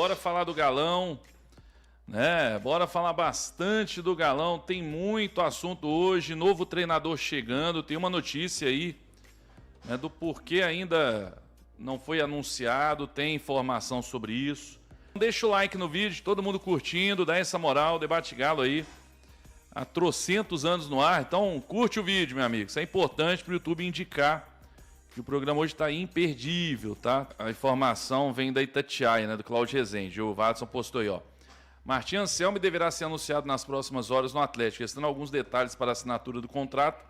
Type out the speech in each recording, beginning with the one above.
Bora falar do Galão, né? Bora falar bastante do Galão. Tem muito assunto hoje. Novo treinador chegando. Tem uma notícia aí, né, do porquê ainda não foi anunciado. Tem informação sobre isso. Deixa o like no vídeo, todo mundo curtindo, dá essa moral. Debate Galo aí há trocentos anos no ar. Então curte o vídeo, meu amigo. Isso é importante para o YouTube indicar que o programa hoje está imperdível, tá? A informação vem da Itatiaia, né, do Cláudio Rezende. O Watson postou aí, ó. Martim Anselmi deverá ser anunciado nas próximas horas no Atlético, restando alguns detalhes para a assinatura do contrato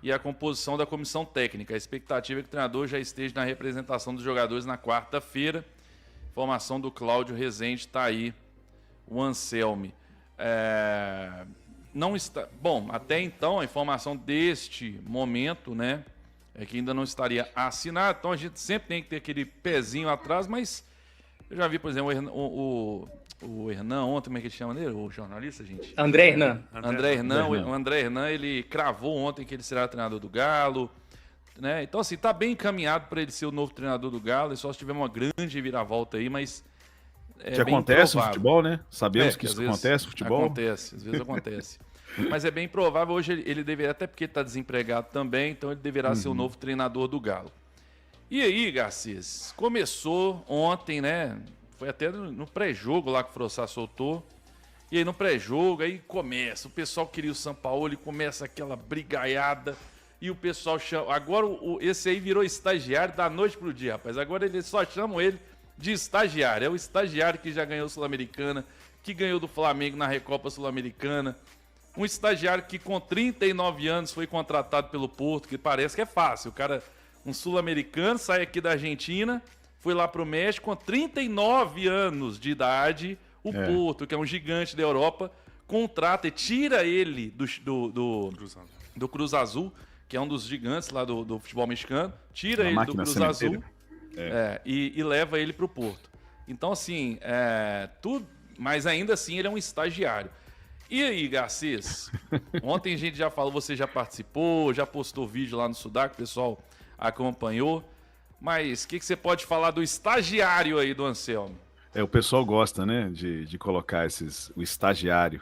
e a composição da comissão técnica. A expectativa é que o treinador já esteja na representação dos jogadores na quarta-feira. Informação do Cláudio Rezende, está aí o Anselmi. Não está... Bom, até então, a informação deste momento, né, é que ainda não estaria assinado, então a gente sempre tem que ter aquele pezinho atrás, mas eu já vi, por exemplo, o Hernan ontem, como é que ele chama dele? O jornalista, gente? André Hernan. O André Hernan, ele cravou ontem que ele será treinador do Galo, né? Então, assim, tá bem encaminhado para ele ser o novo treinador do Galo, só se tiver uma grande viravolta aí, mas que acontece no futebol, né? Sabemos que isso acontece no futebol. Acontece, às vezes acontece. Mas é bem provável, hoje ele deveria, até porque ele está desempregado também, então ele deverá ser o novo treinador do Galo. E aí, Garcês, começou ontem, né? Foi até no pré-jogo lá que o Frossá soltou. E aí no pré-jogo, aí começa, o pessoal queria o Sampaoli, começa aquela brigaiada. E o pessoal chama... Agora esse aí virou estagiário da noite pro dia, rapaz. Agora eles só chamam ele de estagiário. É o estagiário que já ganhou Sul-Americana, que ganhou do Flamengo na Recopa Sul-Americana. Um estagiário que com 39 anos foi contratado pelo Porto, que parece que é fácil. O cara, um sul-americano, sai aqui da Argentina, foi lá pro México com 39 anos de idade. O Porto, que é um gigante da Europa, contrata e tira ele do Cruz Azul, que é um dos gigantes lá do futebol mexicano. Tira ele do Cruz Azul e leva ele pro Porto. Então, assim, tudo, mas ainda assim ele é um estagiário. E aí, Garcês? Ontem a gente já falou, você já participou, já postou vídeo lá no Sudaca, o pessoal acompanhou. Mas o que você pode falar do estagiário aí do Anselmo? O pessoal gosta, né, de colocar o estagiário.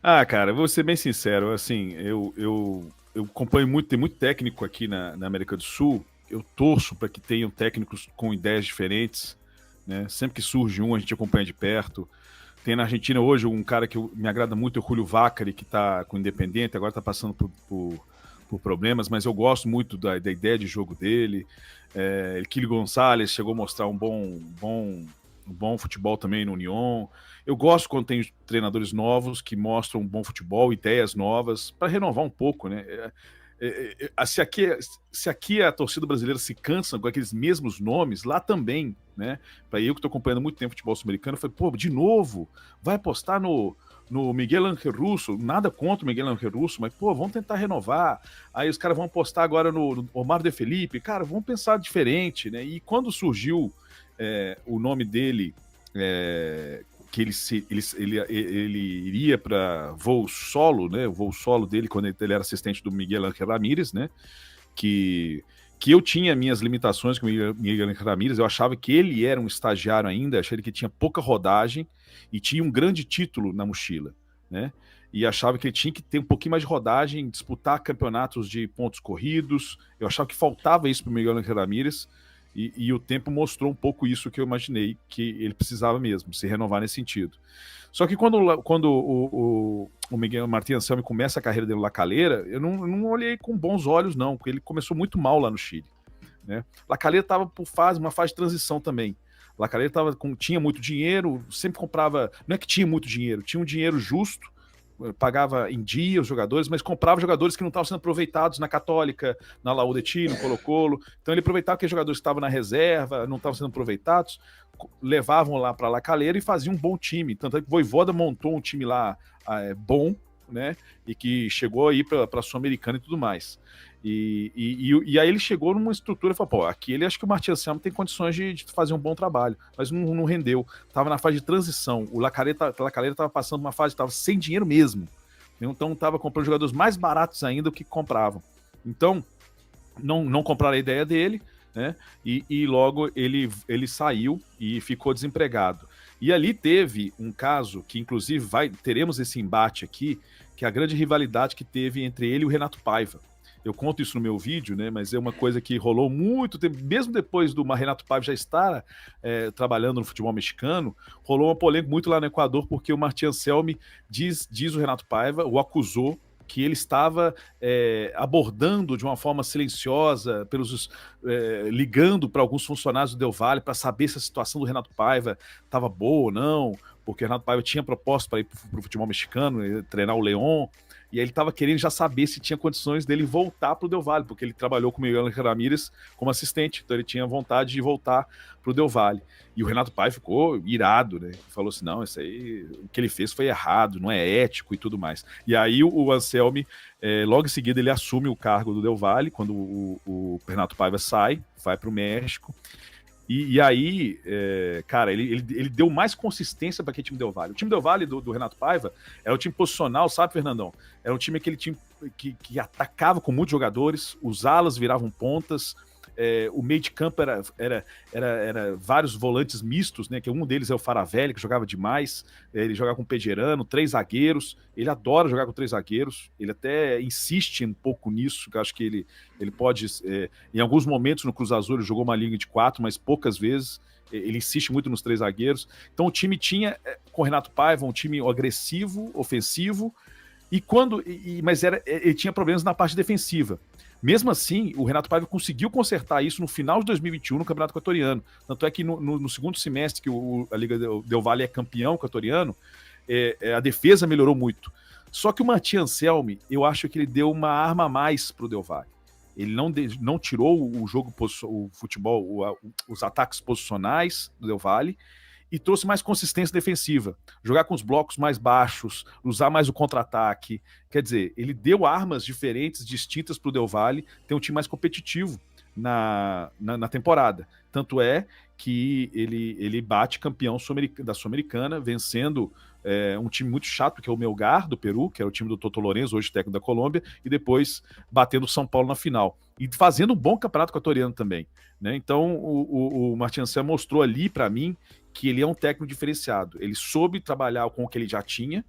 Ah, cara, vou ser bem sincero, assim, eu acompanho muito, tem muito técnico aqui na América do Sul. Eu torço para que tenham técnicos com ideias diferentes, né? Sempre que surge um, a gente acompanha de perto. Tem na Argentina hoje um cara que me agrada muito, é o Julio Vaccari, que está com o Independiente, agora está passando por problemas, mas eu gosto muito da ideia de jogo dele. Kili Gonçalves chegou a mostrar um bom futebol também no Unión. Eu gosto quando tem treinadores novos que mostram um bom futebol, ideias novas, para renovar um pouco, né? Se aqui a torcida brasileira se cansa com aqueles mesmos nomes, lá também, né? Para eu que estou acompanhando muito tempo futebol sul-americano, eu falei, pô, de novo, vai apostar no Miguel Ángel Russo, nada contra o Miguel Ángel Russo, mas, pô, vamos tentar renovar. Aí os caras vão apostar agora no Omar de Felipe, cara, vamos pensar diferente, né? E quando surgiu o nome dele, que ele iria para voo solo, né? O voo solo dele quando ele era assistente do Miguel Ángel Ramírez, né? Que eu tinha minhas limitações com o Miguel Ángel Ramírez, eu achava que ele era um estagiário ainda, achei que tinha pouca rodagem e tinha um grande título na mochila, né? E achava que ele tinha que ter um pouquinho mais de rodagem, disputar campeonatos de pontos corridos. Eu achava que faltava isso para o Miguel Ángel Ramírez. E o tempo mostrou um pouco isso que eu imaginei que ele precisava mesmo, se renovar nesse sentido. Só que quando o Miguel Martín Anselmi começa a carreira dele La Calera, eu não olhei com bons olhos, não, porque ele começou muito mal lá no Chile, né? La Calera estava por uma fase de transição também. La Calera tinha muito dinheiro, sempre comprava, não é que tinha muito dinheiro, tinha um dinheiro justo, pagava em dia os jogadores, mas comprava jogadores que não estavam sendo aproveitados na Católica, na Laudeti, no Colo-Colo. Então ele aproveitava que os jogadores que estavam na reserva, não estavam sendo aproveitados, levavam lá para La Calera e faziam um bom time. Tanto é que o Vojvoda montou um time lá bom, né? E que chegou aí para a Sul-Americana e tudo mais. E aí ele chegou numa estrutura e falou, pô, aqui ele acho que o Martín Anselmi tem condições de fazer um bom trabalho, mas não rendeu, estava na fase de transição, o La Calera estava passando uma fase, estava sem dinheiro mesmo, então estava comprando jogadores mais baratos ainda do que compravam, então não compraram a ideia dele, né? E logo ele saiu e ficou desempregado. E ali teve um caso que, inclusive, teremos esse embate aqui, que é a grande rivalidade que teve entre ele e o Renato Paiva. Eu conto isso no meu vídeo, né? Mas é uma coisa que rolou muito tempo, mesmo depois do Renato Paiva já estar trabalhando no futebol mexicano, rolou uma polêmica muito lá no Equador, porque o Martin Anselmi diz o Renato Paiva, o acusou que ele estava abordando de uma forma silenciosa, ligando para alguns funcionários do Del Valle para saber se a situação do Renato Paiva estava boa ou não, porque o Renato Paiva tinha proposta para ir para o futebol mexicano, treinar o León, e aí ele estava querendo já saber se tinha condições dele voltar para o Del Valle, porque ele trabalhou com o Miguel Ángel Ramírez como assistente, então ele tinha vontade de voltar para o Del Valle. E o Renato Paiva ficou irado, né? Falou assim, não, isso aí, o que ele fez foi errado, não é ético e tudo mais. E aí o Anselmi, logo em seguida, ele assume o cargo do Del Valle, quando o Renato Paiva vai para o México. E aí, cara, ele deu mais consistência para aquele time Del Valle. O time Del Valle do Renato Paiva era um time posicional, sabe, Fernandão? Era um time, aquele time que atacava com muitos jogadores, os alas viravam pontas, o meio de campo era vários volantes mistos, né? Que um deles é o Faravelli, que jogava demais. Ele jogava com o Pederano, 3 zagueiros. Ele adora jogar com 3 zagueiros. Ele até insiste um pouco nisso, que eu acho que ele pode. Em alguns momentos no Cruz Azul ele jogou uma linha de 4, mas poucas vezes. Ele insiste muito nos 3 zagueiros. Então o time tinha, com o Renato Paiva, um time agressivo, ofensivo, mas ele tinha problemas na parte defensiva. Mesmo assim, o Renato Paiva conseguiu consertar isso no final de 2021 no Campeonato Equatoriano. Tanto é que no segundo semestre que a Liga Del Valle é campeão equatoriano, a defesa melhorou muito. Só que o Martin Anselmi, eu acho que ele deu uma arma a mais para o Del Valle. Ele não tirou o jogo, o futebol, os ataques posicionais do Del Valle, e trouxe mais consistência defensiva, jogar com os blocos mais baixos, usar mais o contra-ataque. Quer dizer, ele deu armas diferentes, distintas para o Del Valle, ter um time mais competitivo na temporada. Tanto é que ele bate campeão da Sul-Americana, vencendo um time muito chato, que é o Melgar, do Peru, que era o time do Toto Lorenzo, hoje técnico da Colômbia, e depois batendo o São Paulo na final. E fazendo um bom campeonato equatoriano também. Né? Então, o Martin Anselmi mostrou ali, para mim, que ele é um técnico diferenciado. Ele soube trabalhar com o que ele já tinha,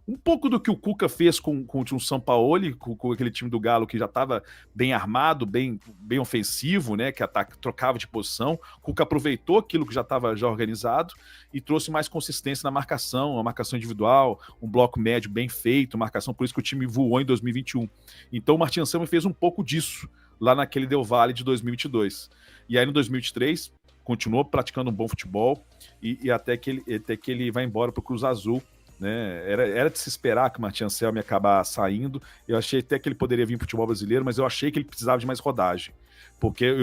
um pouco do que o Cuca fez com o Sampaoli, com aquele time do Galo que já estava bem armado, bem ofensivo, né, que trocava de posição. O Cuca aproveitou aquilo que já estava organizado e trouxe mais consistência na marcação, uma marcação individual, um bloco médio bem feito, marcação, por isso que o time voou em 2021. Então o Martin Anselmi fez um pouco disso lá naquele Del Valle de 2022. E aí no 2023 continuou praticando um bom futebol e até que ele vai embora para o Cruz Azul. Né? Era de se esperar que o Martin Anselmi ia acabar saindo. Eu achei até que ele poderia vir para o futebol brasileiro, mas eu achei que ele precisava de mais rodagem, porque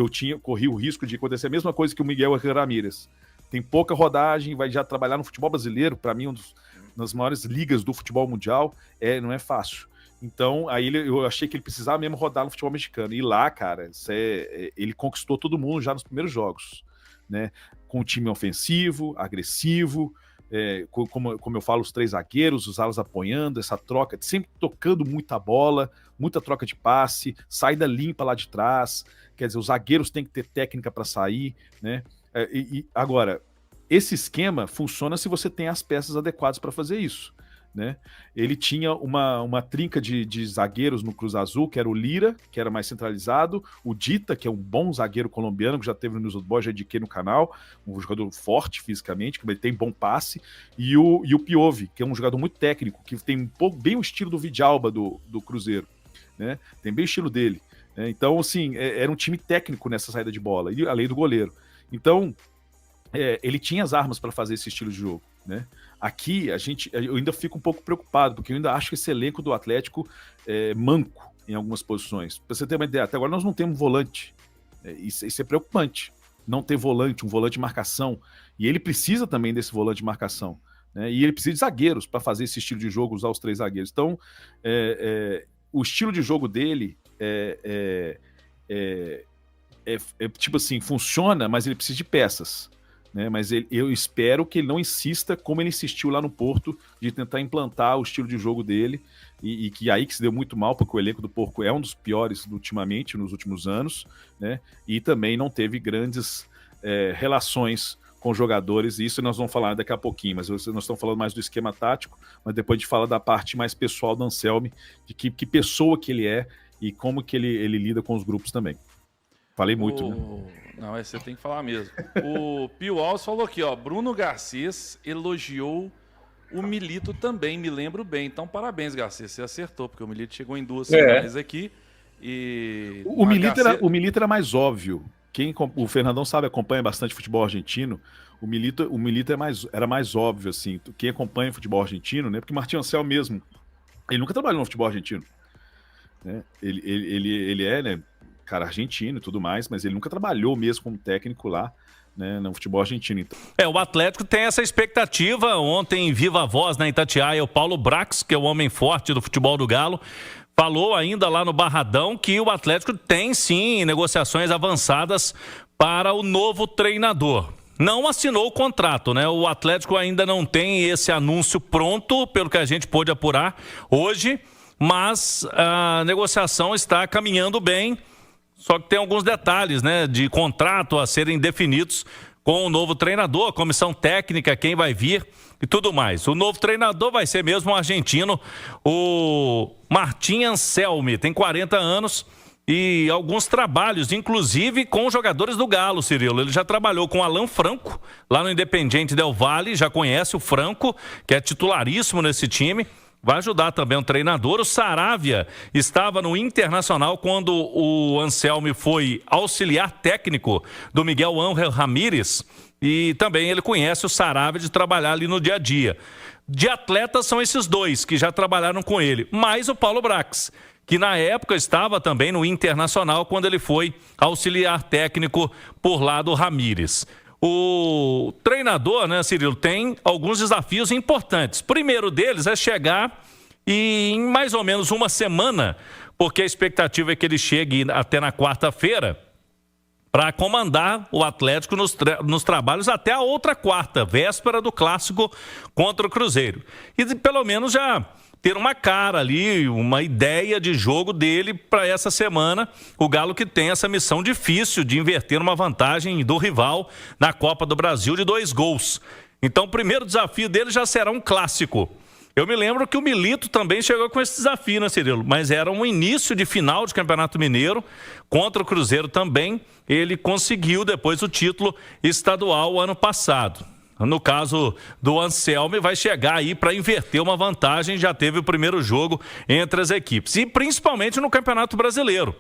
corri o risco de acontecer a mesma coisa que o Miguel Ángel Ramírez. Tem pouca rodagem, vai já trabalhar no futebol brasileiro, para mim, das maiores ligas do futebol mundial, não é fácil. Então, aí eu achei que ele precisava mesmo rodar no futebol mexicano. E lá, cara, ele conquistou todo mundo já nos primeiros jogos, né? Com um time ofensivo, agressivo, como eu falo, os 3 zagueiros, os alas apoiando, essa troca, sempre tocando muita bola, muita troca de passe, saída limpa lá de trás. Quer dizer, os zagueiros têm que ter técnica para sair, né? Agora, esse esquema funciona se você tem as peças adequadas para fazer isso. Né? Ele tinha uma trinca de zagueiros no Cruz Azul, que era o Lira, que era mais centralizado, o Dita, que é um bom zagueiro colombiano, que já teve no News Old Boys, já indiquei no canal, um jogador forte fisicamente, que tem bom passe, e o Piovi, que é um jogador muito técnico, que tem bem o estilo do Vidalba do Cruzeiro, né? Tem bem o estilo dele. Né? Então, assim, era um time técnico nessa saída de bola, e além do goleiro. Então, ele tinha as armas para fazer esse estilo de jogo. Né? Aqui eu ainda fico um pouco preocupado, porque eu ainda acho que esse elenco do Atlético é manco em algumas posições. Para você ter uma ideia, até agora nós não temos volante. Isso é preocupante. Não ter volante, um volante de marcação. E ele precisa também desse volante de marcação. Né? E ele precisa de zagueiros para fazer esse estilo de jogo, usar os 3 zagueiros. Então, o estilo de jogo dele tipo assim, funciona, mas ele precisa de peças. Né, mas eu espero que ele não insista como ele insistiu lá no Porto, de tentar implantar o estilo de jogo dele, e que aí que se deu muito mal, porque o elenco do Porto é um dos piores ultimamente, nos últimos anos, né, e também não teve grandes relações com jogadores, e isso nós vamos falar daqui a pouquinho, mas nós estamos falando mais do esquema tático, mas depois de falar da parte mais pessoal do Anselmi, de que pessoa que ele é e como que ele lida com os grupos também. Falei muito, né? Não, você tem que falar mesmo. O Pio Alves falou aqui, ó, Bruno Garcês elogiou o Milito também, me lembro bem. Então, parabéns, Garcês, você acertou, porque o Milito chegou em 2 semanas aqui. E o Milito era mais óbvio. O Fernandão sabe, acompanha bastante futebol argentino. O Milito era mais óbvio, assim. Quem acompanha futebol argentino, né? Porque o Martim Anselmi mesmo, ele nunca trabalhou no futebol argentino. Né? Ele é, né, cara argentino e tudo mais, mas ele nunca trabalhou mesmo como técnico lá, né, no futebol argentino. Então. O Atlético tem essa expectativa. Ontem, viva a voz na Itatiaia, o Paulo Brax, que é o homem forte do futebol do Galo, falou ainda lá no Barradão que o Atlético tem sim negociações avançadas para o novo treinador. Não assinou o contrato, né? O Atlético ainda não tem esse anúncio pronto, pelo que a gente pôde apurar hoje, mas a negociação está caminhando bem, só que tem alguns detalhes, né, de contrato a serem definidos com o novo treinador, comissão técnica, quem vai vir e tudo mais. O novo treinador vai ser mesmo o argentino, o Martim Anselmi, tem 40 anos e alguns trabalhos, inclusive com os jogadores do Galo, Cirilo. Ele já trabalhou com o Alan Franco, lá no Independiente Del Valle, já conhece o Franco, que é titularíssimo nesse time. Vai ajudar também o treinador. O Saravia estava no Internacional quando o Anselmi foi auxiliar técnico do Miguel Ángel Ramírez. E também ele conhece o Saravia de trabalhar ali no dia a dia. De atletas são esses dois que já trabalharam com ele. Mais o Paulo Brax, que na época estava também no Internacional quando ele foi auxiliar técnico por lá do Ramírez. O treinador, né, Cirilo, tem alguns desafios importantes. O primeiro deles é chegar e em mais ou menos uma semana, porque a expectativa é que ele chegue até na quarta-feira, para comandar o Atlético nos trabalhos até a outra quarta, véspera do clássico contra o Cruzeiro. E pelo menos já ter uma cara ali, uma ideia de jogo dele para essa semana. O Galo que tem essa missão difícil de inverter uma vantagem do rival na Copa do Brasil de 2 gols. Então o primeiro desafio dele já será um clássico. Eu me lembro que o Milito também chegou com esse desafio, né, Cirilo? Mas era um início de final de Campeonato Mineiro, contra o Cruzeiro também. Ele conseguiu depois o título estadual ano passado. No caso do Anselmi, vai chegar aí para inverter uma vantagem, já teve o primeiro jogo entre as equipes. E principalmente no Campeonato Brasileiro,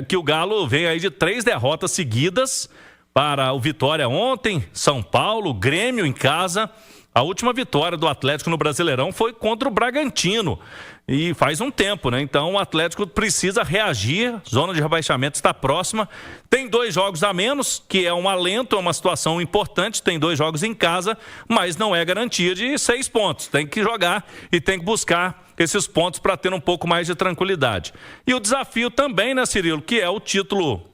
que o Galo vem aí de 3 derrotas seguidas para o Vitória ontem, São Paulo, Grêmio em casa. A última vitória do Atlético no Brasileirão foi contra o Bragantino. E faz um tempo, né? Então o Atlético precisa reagir. Zona de rebaixamento está próxima. Tem 2 jogos a menos, que é um alento, é uma situação importante. Tem 2 jogos em casa, mas não é garantia de 6 pontos. Tem que jogar e tem que buscar esses pontos para ter um pouco mais de tranquilidade. E o desafio também, né, Cirilo, que é o título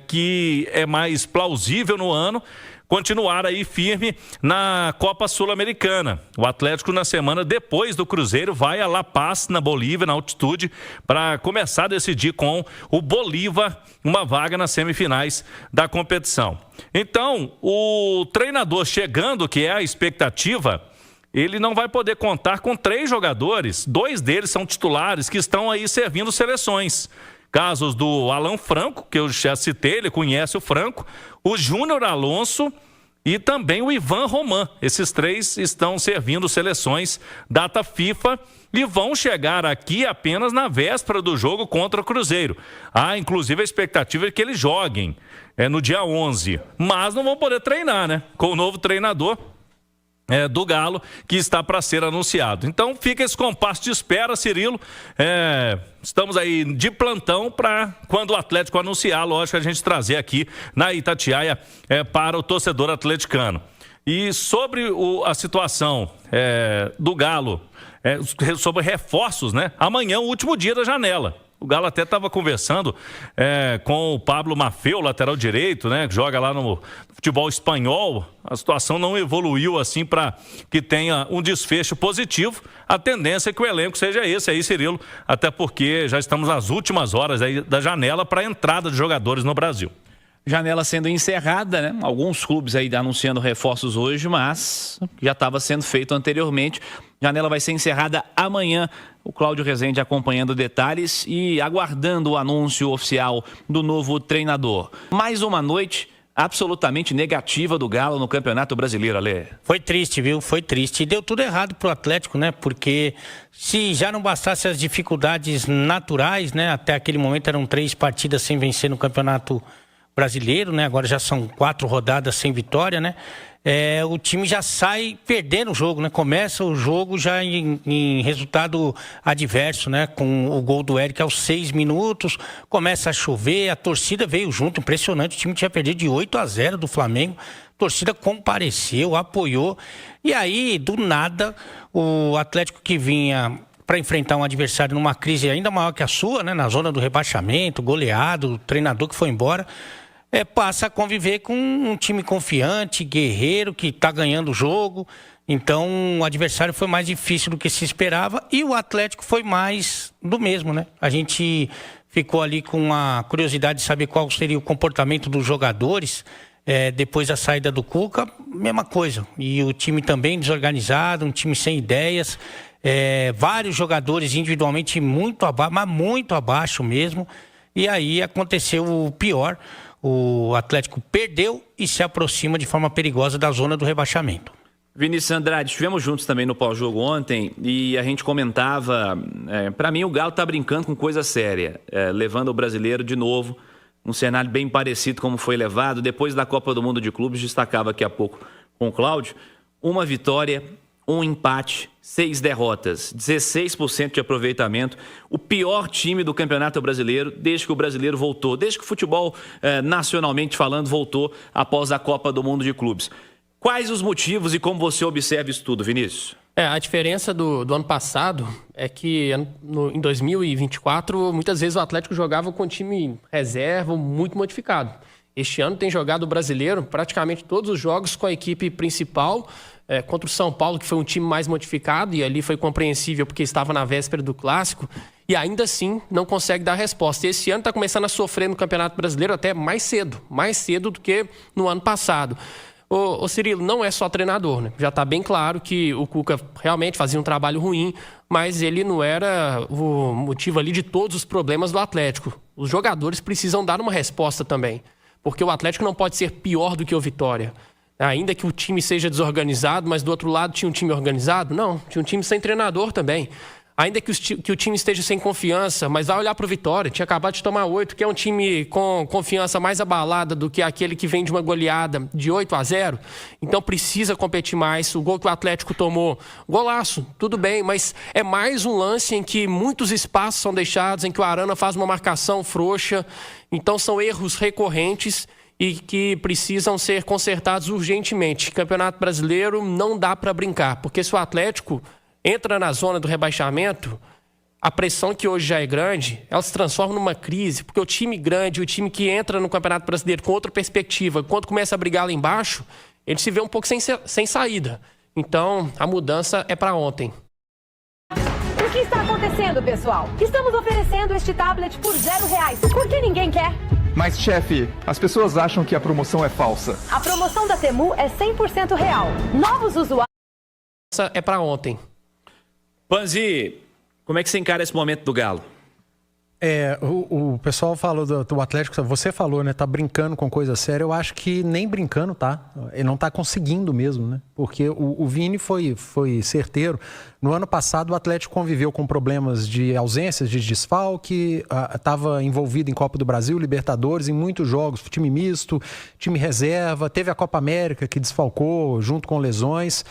que é mais plausível no ano, continuar aí firme na Copa Sul-Americana. O Atlético, na semana depois do Cruzeiro, vai a La Paz, na Bolívia, na altitude, para começar a decidir com o Bolívar uma vaga nas semifinais da competição. Então, o treinador chegando, que é a expectativa, ele não vai poder contar com 3 jogadores, 2 deles são titulares, que estão aí servindo seleções. Casos do Alan Franco, que eu já citei, ele conhece o Franco, o Júnior Alonso e também o Ivan Roman. Esses 3 estão servindo seleções data FIFA e vão chegar aqui apenas na véspera do jogo contra o Cruzeiro. Inclusive a expectativa é que eles joguem no dia 11, mas não vão poder treinar, né? Com o novo treinador do Galo, que está para ser anunciado. Então fica esse compasso de espera, Cirilo. Estamos aí de plantão para quando o Atlético anunciar, lógico, a gente trazer aqui na Itatiaia para o torcedor atleticano. E sobre a situação do Galo, sobre reforços, né? Amanhã é o último dia da janela. O Galo até estava conversando com o Pablo Maffeo, lateral direito, né, que joga lá no futebol espanhol. A situação não evoluiu assim para que tenha um desfecho positivo. A tendência é que o elenco seja esse aí, Cirilo, até porque já estamos nas últimas horas aí da janela para a entrada de jogadores no Brasil. Janela sendo encerrada, né? Alguns clubes aí anunciando reforços hoje, mas já estava sendo feito anteriormente. Janela vai ser encerrada amanhã. O Cláudio Rezende acompanhando detalhes e aguardando o anúncio oficial do novo treinador. Mais uma noite absolutamente negativa do Galo no Campeonato Brasileiro, Alê. Foi triste, viu? Foi triste. E deu tudo errado pro Atlético, né? Porque se já não bastasse as dificuldades naturais, né? Até aquele momento eram 3 partidas sem vencer no Campeonato Brasileiro, né? Agora já são 4 rodadas sem vitória, né? O time já sai perdendo o jogo, né? Começa o jogo já em resultado adverso, né? Com o gol do Eric aos 6 minutos, começa a chover, a torcida veio junto, impressionante, o time tinha perdido de 8-0 do Flamengo, a torcida compareceu, apoiou, e aí, do nada, o Atlético que vinha para enfrentar um adversário numa crise ainda maior que a sua, né? Na zona do rebaixamento, goleado, o treinador que foi embora, passa a conviver com um time confiante, guerreiro, que está ganhando o jogo. Então, o adversário foi mais difícil do que se esperava e o Atlético foi mais do mesmo, né? A gente ficou ali com a curiosidade de saber qual seria o comportamento dos jogadores depois da saída do Cuca. Mesma coisa. E o time também desorganizado, um time sem ideias. Vários jogadores individualmente muito abaixo, mas muito abaixo mesmo. E aí aconteceu o pior. O Atlético perdeu e se aproxima de forma perigosa da zona do rebaixamento. Vinícius Andrade, estivemos juntos também no pós-jogo ontem e a gente comentava, para mim o Galo tá brincando com coisa séria, levando o brasileiro de novo, um cenário bem parecido como foi levado, depois da Copa do Mundo de Clubes, destacava aqui a pouco com o Cláudio, uma vitória, um empate, 6 derrotas, 16% de aproveitamento, o pior time do Campeonato Brasileiro desde que o brasileiro voltou, desde que o futebol, nacionalmente falando, voltou após a Copa do Mundo de Clubes. Quais os motivos e como você observa isso tudo, Vinícius? A diferença do ano passado é que em 2024, muitas vezes o Atlético jogava com time reserva muito modificado. Este ano tem jogado o brasileiro praticamente todos os jogos com a equipe principal, contra o São Paulo, que foi um time mais modificado, e ali foi compreensível porque estava na véspera do Clássico, e ainda assim não consegue dar resposta. E esse ano está começando a sofrer no Campeonato Brasileiro até mais cedo do que no ano passado. Ô Cirilo, não é só treinador, né? Já está bem claro que o Cuca realmente fazia um trabalho ruim, mas ele não era o motivo ali de todos os problemas do Atlético. Os jogadores precisam dar uma resposta também, porque o Atlético não pode ser pior do que o Vitória. Ainda que o time seja desorganizado, mas do outro lado tinha um time organizado? Não, tinha um time sem treinador também. Ainda que o time esteja sem confiança, mas vai olhar para o Vitória, tinha acabado de tomar 8, que é um time com confiança mais abalada do que aquele que vem de uma goleada de 8-0. Então precisa competir mais. O gol que o Atlético tomou, golaço, tudo bem, mas é mais um lance em que muitos espaços são deixados, em que o Arana faz uma marcação frouxa. Então são erros recorrentes e que precisam ser consertados urgentemente. Campeonato Brasileiro não dá para brincar, porque se o Atlético entra na zona do rebaixamento, a pressão que hoje já é grande, ela se transforma numa crise, porque o time grande, o time que entra no Campeonato Brasileiro com outra perspectiva, quando começa a brigar lá embaixo, ele se vê um pouco sem saída. Então, a mudança é para ontem. O que está acontecendo, pessoal? Estamos oferecendo este tablet por R$0. Por que ninguém quer? Mas, chefe, as pessoas acham que a promoção é falsa. A promoção da Temu é 100% real. Novos usuários... Essa é para ontem. Panzi, como é que você encara esse momento do Galo? O pessoal falou do Atlético, você falou, né? Tá brincando com coisa séria. Eu acho que nem brincando tá. Ele não tá conseguindo mesmo, né? Porque o Vini foi certeiro. No ano passado, o Atlético conviveu com problemas de ausências, de desfalque, estava envolvido em Copa do Brasil, Libertadores, em muitos jogos, time misto, time reserva. Teve a Copa América que desfalcou junto com lesões.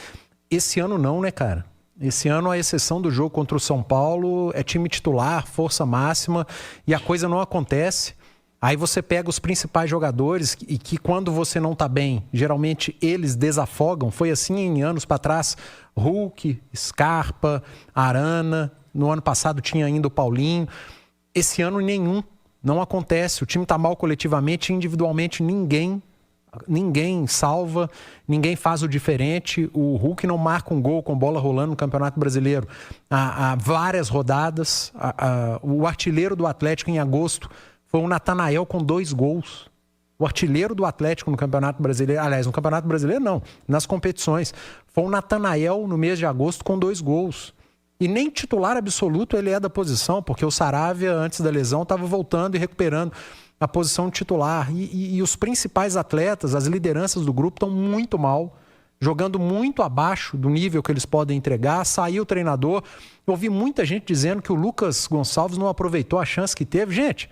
Esse ano não, né, cara? Esse ano, a exceção do jogo contra o São Paulo, é time titular, força máxima, e a coisa não acontece. Aí você pega os principais jogadores e que quando você não tá bem, geralmente eles desafogam. Foi assim em anos para trás, Hulk, Scarpa, Arana. No ano passado tinha ainda o Paulinho. Esse ano nenhum, não acontece. O time tá mal coletivamente, individualmente ninguém salva, ninguém faz o diferente. O Hulk não marca um gol com bola rolando no Campeonato Brasileiro há várias rodadas. O artilheiro do Atlético em agosto foi o Natanael com 2 gols. O artilheiro do Atlético no Campeonato Brasileiro, aliás, no Campeonato Brasileiro não, nas competições, foi o Natanael no mês de agosto com 2 gols. E nem titular absoluto ele é da posição, porque o Saravia, antes da lesão, estava voltando e recuperando a posição de titular. E os principais atletas, as lideranças do grupo, estão muito mal, jogando muito abaixo do nível que eles podem entregar. Saiu o treinador. Eu ouvi muita gente dizendo que o Lucas Gonçalves não aproveitou a chance que teve. Gente,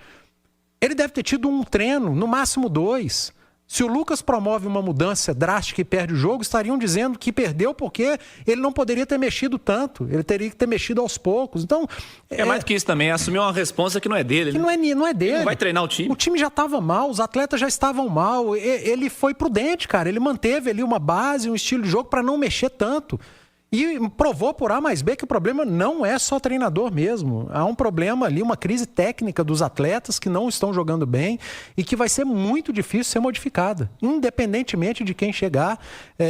ele deve ter tido um treino, no máximo 2. Se o Lucas promove uma mudança drástica e perde o jogo, estariam dizendo que perdeu porque ele não poderia ter mexido tanto. Ele teria que ter mexido aos poucos. Então, é mais do que isso também, assumir uma responsa que não é dele. Que não é dele. Ele não vai treinar o time. O time já estava mal, os atletas já estavam mal. Ele foi prudente, cara. Ele manteve ali uma base, um estilo de jogo para não mexer tanto. E provou por A mais B que o problema não é só treinador mesmo. Há um problema ali, uma crise técnica dos atletas que não estão jogando bem e que vai ser muito difícil ser modificada, independentemente de quem chegar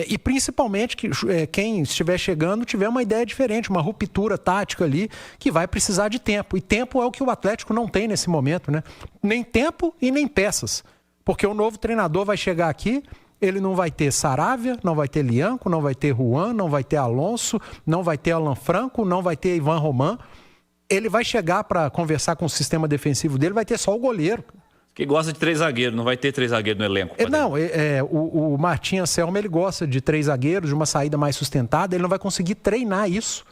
e principalmente que quem estiver chegando tiver uma ideia diferente, uma ruptura tática ali que vai precisar de tempo. E tempo é o que o Atlético não tem nesse momento, né? Nem tempo e nem peças. Porque o novo treinador vai chegar aqui, ele não vai ter Saravia, não vai ter Lianco, não vai ter Juan, não vai ter Alonso, não vai ter Alan Franco, não vai ter Ivan Roman. Ele vai chegar para conversar com o sistema defensivo dele, vai ter só o goleiro. Que gosta de 3 zagueiros, não vai ter 3 zagueiros no elenco. Não, o Martim Anselmo, ele gosta de 3 zagueiros, de uma saída mais sustentada, ele não vai conseguir treinar isso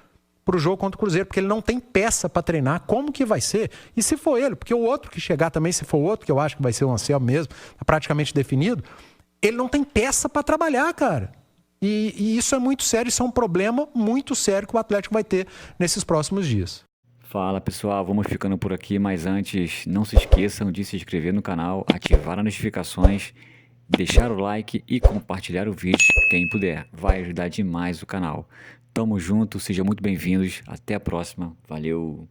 para o jogo contra o Cruzeiro, porque ele não tem peça para treinar. Como que vai ser? E se for ele, porque o outro que chegar também, se for outro, que eu acho que vai ser o Anselmo mesmo, tá praticamente definido, ele não tem peça para trabalhar, cara. E isso é muito sério, isso é um problema muito sério que o Atlético vai ter nesses próximos dias. Fala pessoal, vamos ficando por aqui, mas antes não se esqueçam de se inscrever no canal, ativar as notificações, deixar o like e compartilhar o vídeo, quem puder, vai ajudar demais o canal. Tamo junto, sejam muito bem-vindos, até a próxima, valeu!